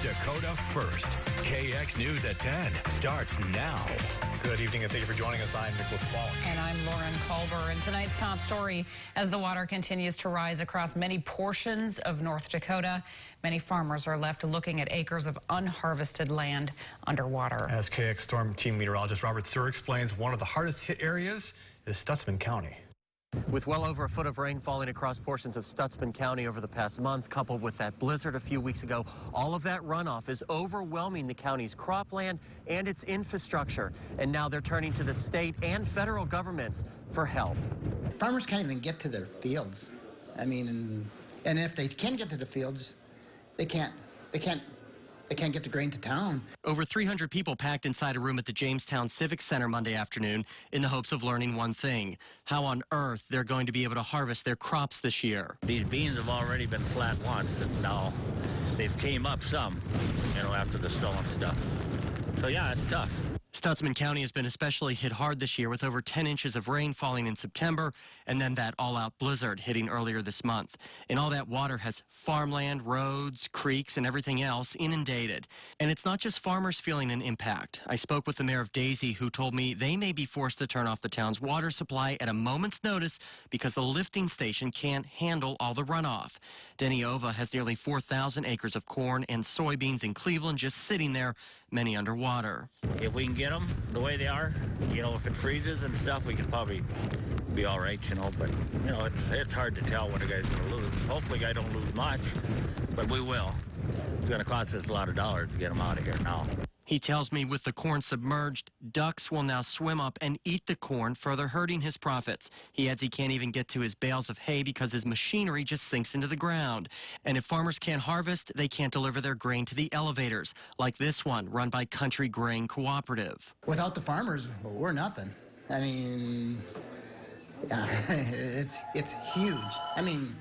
Dakota First. KX News at 10 starts now. Good evening and thank you for joining us. I'm Nicholas Quallen. And I'm Lauren Culver. And tonight's top story, as the water continues to rise across many portions of North Dakota, many farmers are left looking at acres of unharvested land underwater. As KX Storm Team Meteorologist Robert Suhr explains, one of the hardest hit areas is Stutsman County. With well over a foot of rain falling across portions of Stutsman County over the past month, coupled with that blizzard a few weeks ago, all of that runoff is overwhelming the county's cropland and its infrastructure. And now they're turning to the state and federal governments for help. Farmers can't even get to their fields. I mean, and if they can get to the fields, they can't get the grain to town. Over 300 people packed inside a room at the Jamestown Civic Center Monday afternoon in the hopes of learning one thing: how on earth they're going to be able to harvest their crops this year. These beans have already been flat once, and now they've came up some, after the snow and stuff. So yeah, it's tough. Stutsman County has been especially hit hard this year, with over 10 inches of rain falling in September and then that all-out blizzard hitting earlier this month. And all that water has farmland, roads, creeks, and everything else inundated. And it's not just farmers feeling an impact. I spoke with the mayor of Daisy, who told me they may be forced to turn off the town's water supply at a moment's notice because the lifting station can't handle all the runoff. Denny Ova has nearly 4,000 acres of corn and soybeans in Cleveland just sitting there, many underwater. If we can get them the way they are, if it freezes and stuff, we could probably be all right, but it's hard to tell what a guy's going to lose. Hopefully I don't lose much, but we will. It's going to cost us a lot of dollars to get them out of here now. He tells me with the corn submerged, ducks will now swim up and eat the corn, further hurting his profits. He adds he can't even get to his bales of hay because his machinery just sinks into the ground. And if farmers can't harvest, they can't deliver their grain to the elevators, like this one run by Country Grain Cooperative. Without the farmers, we're nothing. I mean, yeah, it's huge. I mean,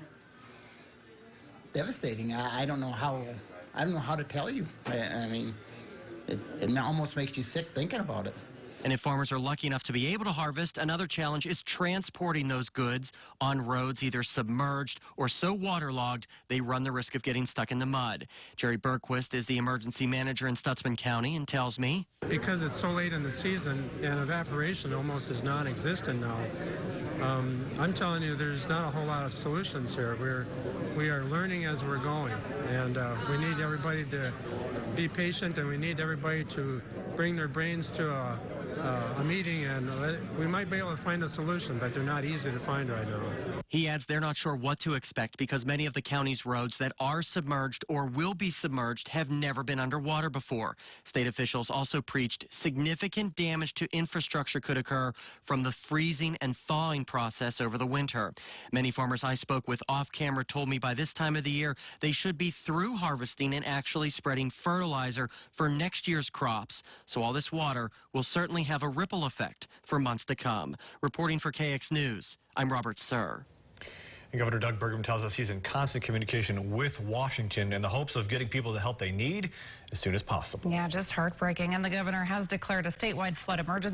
devastating. I don't know how to tell you. I mean, it almost makes you sick thinking about it. And if farmers are lucky enough to be able to harvest, another challenge is transporting those goods on roads either submerged or so waterlogged they run the risk of getting stuck in the mud. Jerry Berquist is the emergency manager in Stutsman County and tells me, because it's so late in the season and evaporation almost is non-existent now, I'm telling you, there's not a whole lot of solutions here. We are learning as we're going, and we need everybody to be patient, and we need everybody to bring their brains to a meeting, and we might be able to find a solution, but they're not easy to find right now. He adds they're not sure what to expect because many of the county's roads that are submerged or will be submerged have never been underwater before. State officials also preached significant damage to infrastructure could occur from the freezing and thawing process over the winter. Many farmers I spoke with off camera told me by this time of the year they should be through harvesting and actually spreading fertilizer for next year's crops. So all this water will certainly have a ripple effect for months to come. Reporting for KX News, I'm Robert Suhr. And Governor Doug Burgum tells us he's in constant communication with Washington in the hopes of getting people the help they need as soon as possible. Yeah, just heartbreaking. And the governor has declared a statewide flood emergency.